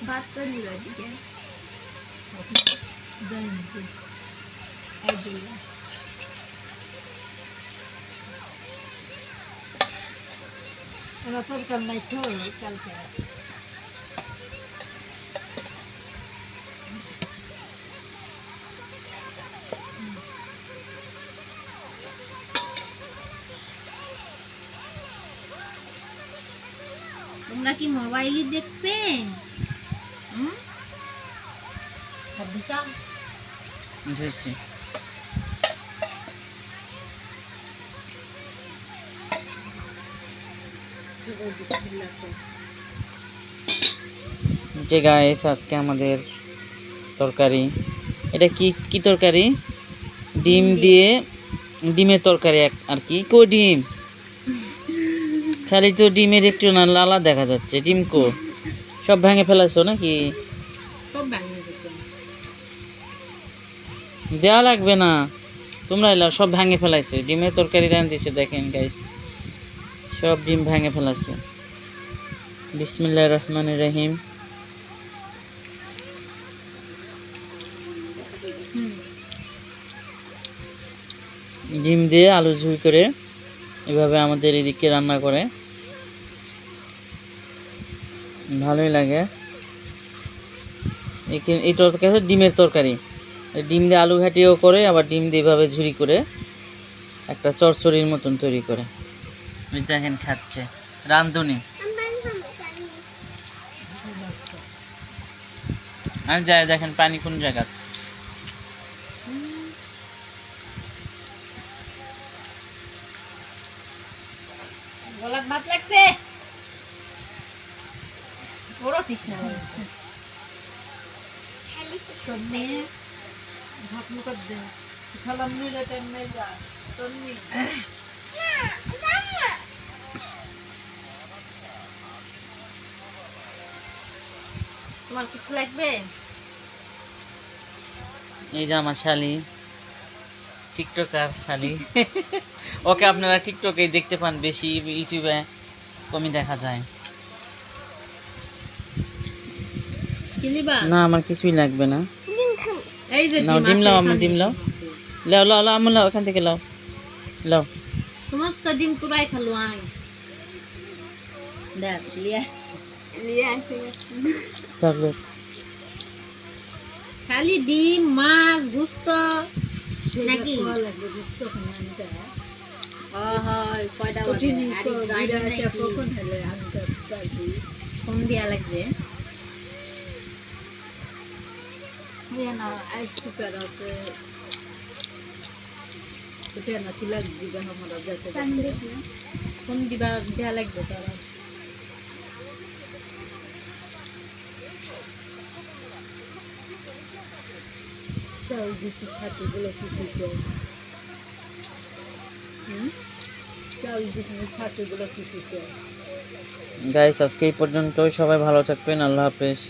ভাত তো নিল দিকে তরকার নাই তো কালকে তোমরা কি মোবাইলই দেখবে? যে গাইস আজকে আমাদের তরকারি, এটা কি কি তরকারি? ডিম দিয়ে, ডিমের তরকারি আর কি। কো ডিম? খালি তো ডিমের একটু না লালা দেখা যাচ্ছে। ডিম কো? সব ভেঙে ফেলাইছো নাকি? দেওয়া লাগবে না, তোমরা এলা সব ভেঙে ফেলাইছে। ডিমের তরকারি রান্ধিছে দেখেন গাইস, সব ডিম ভেঙে ফেলাইছে। বিসমিল্লাহির রহমানির রহিম। ডিম দিয়ে আলু ঝুই করে এভাবে আমাদের এদিকে রান্না করে, ভালোই লাগে। এই তরকারি ডিমের তরকারি, ডিম দিয়ে আলু ঘাটিও করে, আবার ডিম দিয়ে এভাবে ঝুরি করে একটা চচ্চড়ির মতন তৈরি করে। দেখেন খাচ্ছে রান্ধুনি। আমি যাই দেখেন পানি কোন জায়গা। গলাত ভাত লাগছে বড় তৃষ্ণা সব মেয়ে ভাত মুখত দে খালাম নিলে টাইম নাই যা তন্নি তোমার কিছু লাগবে? এই যে আমার শালি, টিকটকার শালি। ওকে আপনারা টিকটকে দেখতে পান বেশি, ইউটিউবে কমই দেখা যায়। না আমার কিছুই লাগবে না। এই যে নাও ডিম লাও, আমার ডিম লাও, লাও লাও লাও আমার লাও, ওখান থেকে লাও লাও। সমস্ত ডিম পুরাই খালো আই দেখ লিয়া লিয়া আসে তারপর খালি ডিম মাছ গোস্ত নাকি কয়টা কম দিয়া লাগবে। আইস কুকার আছে কোন দিবা দেয়া লাগবে তারা চাউল দিচ্ছি ছাতুগুলো কিছু চাউল দিচ্ছি ছাতুগুলো কিছু গাইস আজকে এই পর্যন্ত, সবাই ভালো থাকবেন, আল্লাহ হাফেজ।